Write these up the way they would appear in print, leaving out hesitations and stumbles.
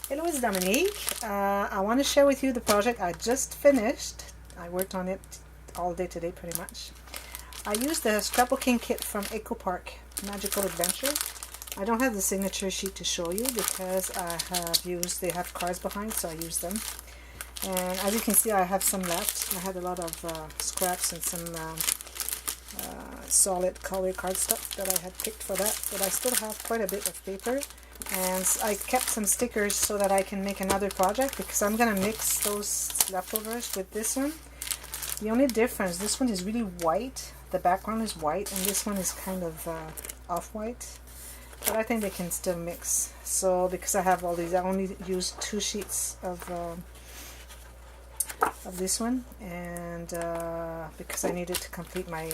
Hello, it's Dominique. I want to share with you the project I just finished. I worked on it all day today pretty much. I used the scrapbooking kit from Eco Park Magical Adventure. I don't have the signature sheet to show you because they have cards behind, so I used them. And as you can see, I have some left. I had a lot of scraps and some solid color cardstock that I had picked for that, but I still have quite a bit of paper. And I kept some stickers so that I can make another project, because I'm going to mix those leftovers with this one. The only difference, this one is really white, the background is white, and this one is kind of off-white, but I think they can still mix. So because I have all these, I only used 2 sheets of this one, and because I needed to complete my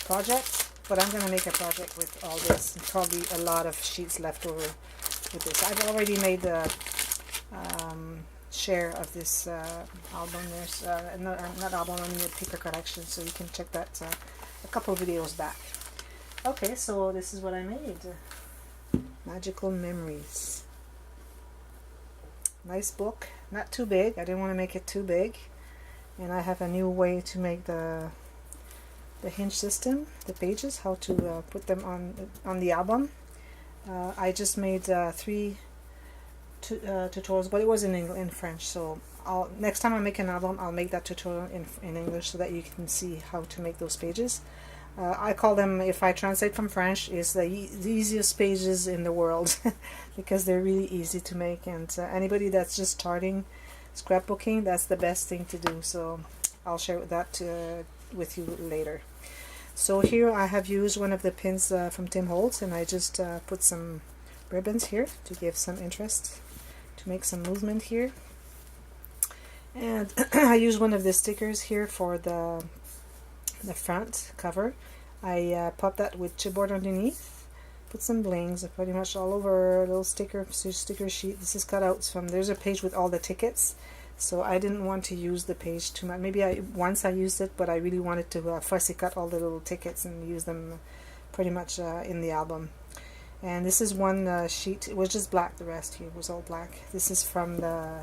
project. But I'm going to make a project with all this, and probably a lot of sheets left over with this. I've already made the share of this album. There's not album, I mean the paper collection, so you can check that a couple videos back. Okay, so this is what I made. Magical Memories. Nice book, not too big. I didn't want to make it too big, and I have a new way to make the hinge system, the pages, how to put them on the album. I just made 3 tutorials, but it was in French, so next time I make an album, I'll make that tutorial in English so that you can see how to make those pages. I call them, if I translate from French, is the easiest pages in the world because they're really easy to make, and anybody that's just starting scrapbooking, that's the best thing to do. So I'll share that with you later. So here I have used one of the pins from Tim Holtz, and I just put some ribbons here to give some interest, to make some movement here. And I used one of the stickers here for the front cover. I popped that with chipboard underneath, put some blings pretty much all over a little sticker sheet. This is cutouts from, there's a page with all the tickets. So I didn't want to use the page too much. Maybe once I used it, but I really wanted to fussy cut all the little tickets and use them pretty much in the album. And this is one sheet. It was just black. The rest here was all black. This is from the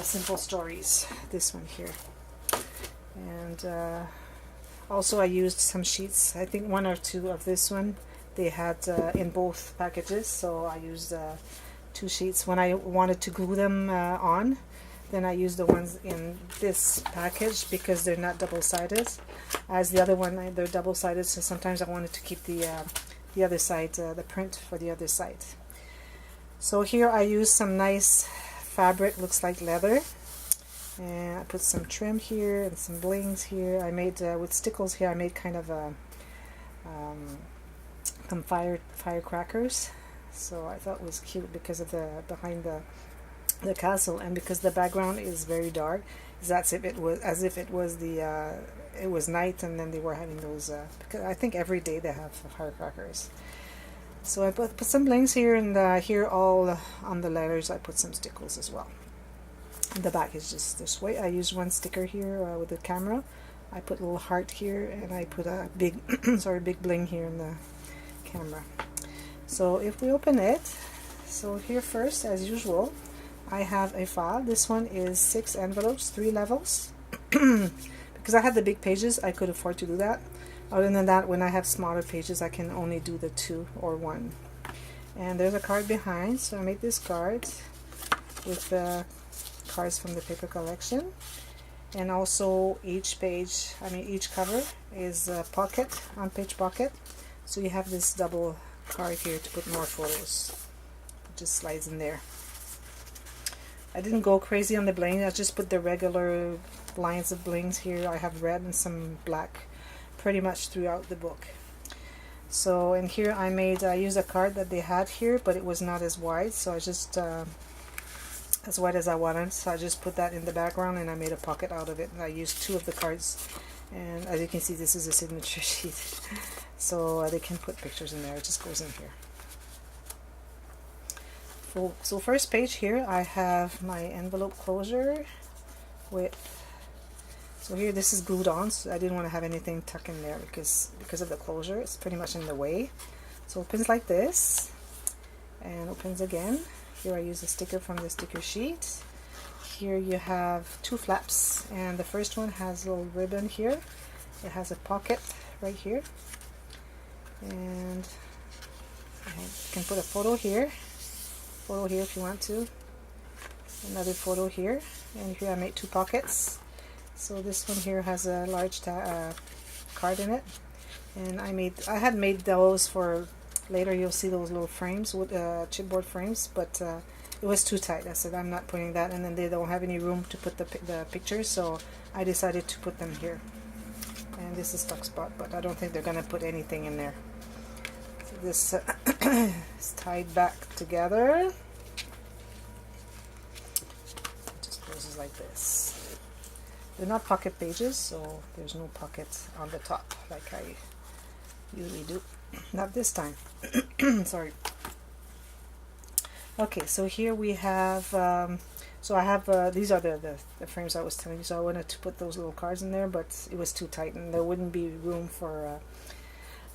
Simple Stories. This one here. And also I used some sheets. I think 1 or 2 of this one they had in both packages. So I used 2 sheets when I wanted to glue them on. Then I use the ones in this package because they're not double-sided. As the other one, they're double-sided, so sometimes I wanted to keep the other side, the print for the other side. So here I use some nice fabric, looks like leather. And I put some trim here and some blings here. I made, with stickles here, I made kind of some firecrackers. So I thought it was cute because of behind the castle, and because the background is very dark, it's as if it was night, and then they were having those because I think every day they have firecrackers. So I put some blings here, and here all on the letters I put some stickles as well. And the back is just this way. I used 1 sticker here with the camera. I put a little heart here, and I put a big big bling here in the camera. So if we open it, so here first, as usual, I have a file. This one is 6 envelopes, 3 levels. Because I had the big pages, I could afford to do that. Other than that, when I have smaller pages, I can only do the 2 or 1. And there's a card behind, so I made this card with the cards from the paper collection. And also each page, each cover is a pocket, on-page pocket. So you have this double card here to put more photos. It just slides in there. I didn't go crazy on the bling. I just put the regular lines of blings here. I have red and some black pretty much throughout the book. So in here I used a card that they had here, but it was not as wide, so I just as wide as I wanted, so I just put that in the background, and I made a pocket out of it, and I used 2 of the cards. And as you can see, this is a signature sheet, so they can put pictures in there. It just goes in here. So first page here, I have my envelope closure with, so here this is glued on, so I didn't want to have anything tucked in there because of the closure. It's pretty much in the way. So it opens like this, and opens again. Here I use a sticker from the sticker sheet. Here you have two flaps, and the first one has a little ribbon here. It has a pocket right here, and you can put a photo here if you want to, another photo here, and here I made two pockets. So this one here has a large card in it, and I had made those for later. You'll see those little frames with chipboard frames, but it was too tight. I said I'm not putting that, and then they don't have any room to put the pictures, so I decided to put them here. And this is tuck spot, but I don't think they're gonna put anything in there. So this is tied back together. It just closes like this. They're not pocket pages, so there's no pocket on the top like I usually do. Not this time. Sorry. Okay, so here we have, so I have, these are the frames I was telling you, so I wanted to put those little cards in there, but it was too tight and there wouldn't be room for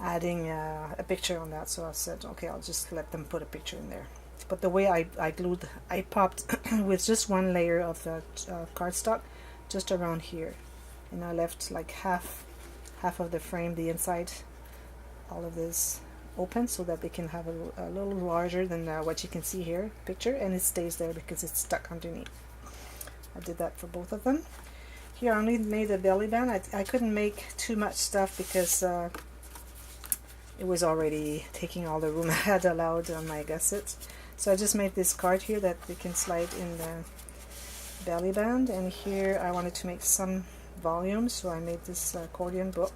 adding a picture on that, so I said, okay, I'll just let them put a picture in there. But the way I popped with just one layer of the cardstock just around here, and I left like half of the frame, the inside, all of this open, so that they can have a little larger than what you can see here picture, and it stays there because it's stuck underneath. I did that for both of them. Here I only made a belly band. I couldn't make too much stuff because it was already taking all the room I had allowed on my gusset. So I just made this card here that they can slide in the belly band, and here I wanted to make some volumes, so I made this accordion book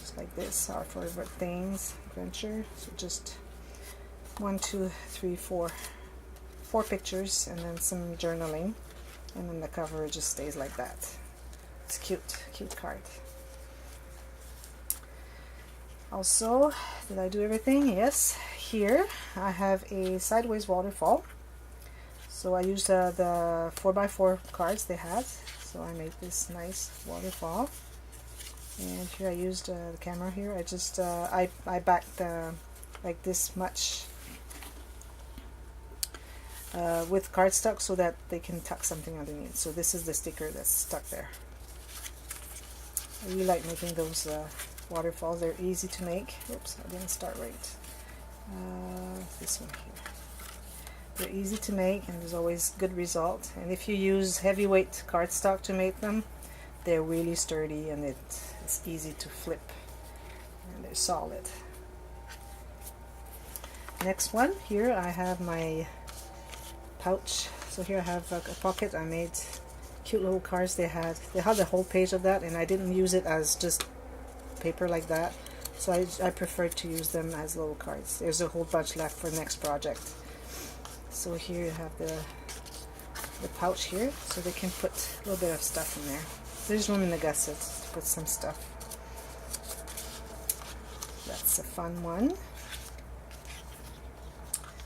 just like this, Our Favorite Things Adventure. So just 1, 2, 3, 4 pictures, and then some journaling, and then the cover just stays like that. It's cute card. Also, did I do everything? Yes. Here I have a sideways waterfall. So I used the 4x4 cards they had. So I made this nice waterfall. And here I used the camera here. I just I backed like this much with cardstock so that they can tuck something underneath. So this is the sticker that's stuck there. I really like making those waterfalls. They're easy to make. Oops, I didn't start right. This one here. They're easy to make, and there's always good result. And if you use heavyweight cardstock to make them, they're really sturdy, and it's easy to flip, and they're solid. Next one, here I have my pouch. So here I have a pocket. I made cute little cards. They had a whole page of that, and I didn't use it as just paper like that, so I preferred to use them as little cards. There's a whole bunch left for next project. So here you have the pouch here, so they can put a little bit of stuff in there. There's room in the gusset to put some stuff. That's a fun one.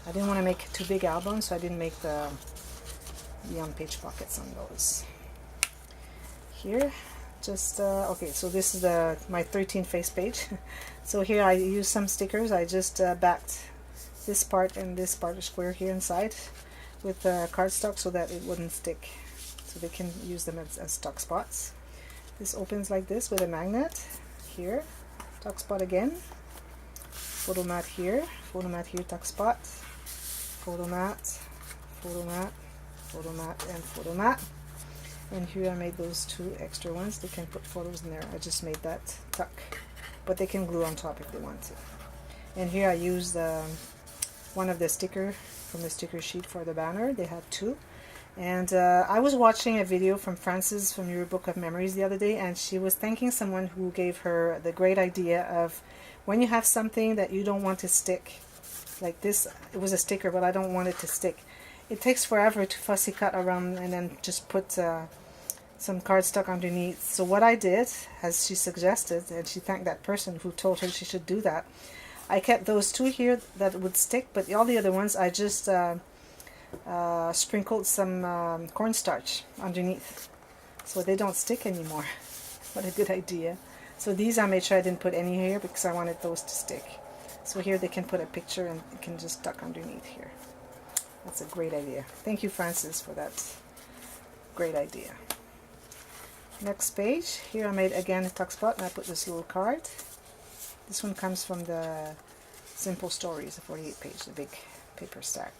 I didn't want to make too big albums, so I didn't make the on-page pockets on those. Here, just okay, so this is my 13 face page. So here I used some stickers. I just backed this part and this part of square here inside with cardstock so that it wouldn't stick, so they can use them as tuck spots. This opens like this with a magnet. Here, tuck spot again, photo mat here, tuck spot, photo mat, photo mat, photo mat, and photo mat. And here I made those two extra ones. They can put photos in there. I just made that tuck, but they can glue on top if they want to. And here I used one of the sticker from the sticker sheet for the banner. They had two. And I was watching a video from Frances from Your Book of Memories the other day, and she was thanking someone who gave her the great idea of when you have something that you don't want to stick, like this, it was a sticker, but I don't want it to stick. It takes forever to fussy cut around and then just put some cardstock underneath. So what I did, as she suggested, and she thanked that person who told her she should do that, I kept those two here that would stick, but all the other ones I just sprinkled some cornstarch underneath so they don't stick anymore. What a good idea. So these I made sure I didn't put any here because I wanted those to stick. So here they can put a picture and it can just tuck underneath here. That's a great idea. Thank you, Francis, for that great idea. Next page, here I made again a tuck spot, and I put this little card. This one comes from the Simple Stories, the 48 page, the big paper stack.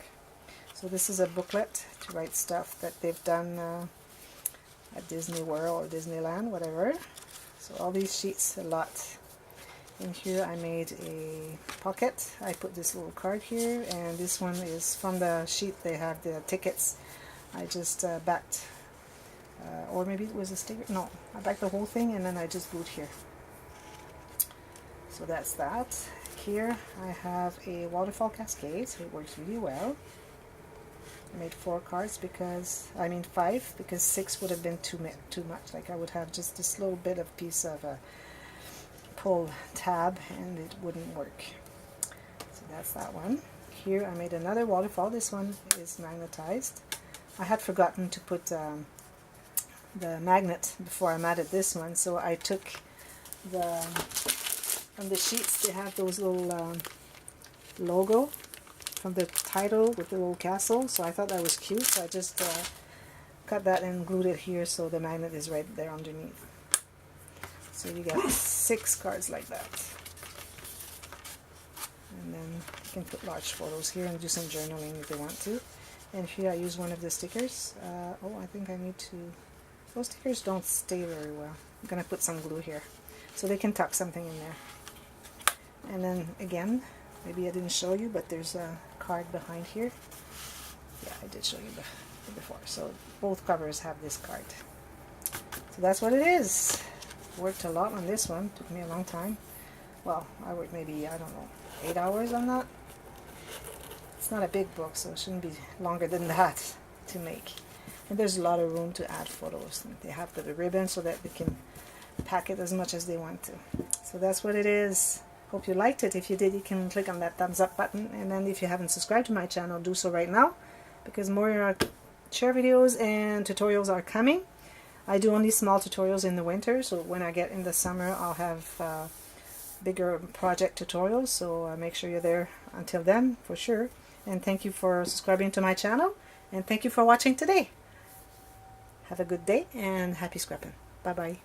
So this is a booklet to write stuff that they've done at Disney World or Disneyland, whatever. So all these sheets, a lot. In here I made a pocket. I put this little card here, and this one is from the sheet they have the tickets. I just backed, or maybe it was a sticker. No, I backed the whole thing and then I just glued here. So that's that. Here I have a waterfall cascade, so it works really well. I made 4 cards because, I mean 5, because 6 would have been too much. Like I would have just this little bit of piece of a pull tab and it wouldn't work. So that's that one. Here I made another waterfall. This one is magnetized. I had forgotten to put the magnet before I matted this one, so I took on the sheets they have those little logo from the title with the little castle, so I thought that was cute, so I just cut that and glued it here so the magnet is right there underneath. So you get 6 cards like that. And then you can put large photos here and do some journaling if you want to. And here I use one of the stickers. Oh, I think I need to... Those stickers don't stay very well. I'm going to put some glue here so they can tuck something in there. And then again, maybe I didn't show you, but there's a card behind here. Yeah, I did show you before. So both covers have this card. So that's what it is. Worked a lot on this one. Took me a long time. Well, I worked maybe, I don't know, 8 hours on that. It's not a big book, so it shouldn't be longer than that to make. And there's a lot of room to add photos. They have the ribbon so that they can pack it as much as they want to. So that's what it is. Hope you liked it. If you did, you can click on that thumbs up button. And then if you haven't subscribed to my channel, do so right now, because more share videos and tutorials are coming. I do only small tutorials in the winter, so when I get in the summer I'll have bigger project tutorials, so make sure you're there until then for sure. And thank you for subscribing to my channel, and thank you for watching today. Have a good day and happy scrapping. Bye bye.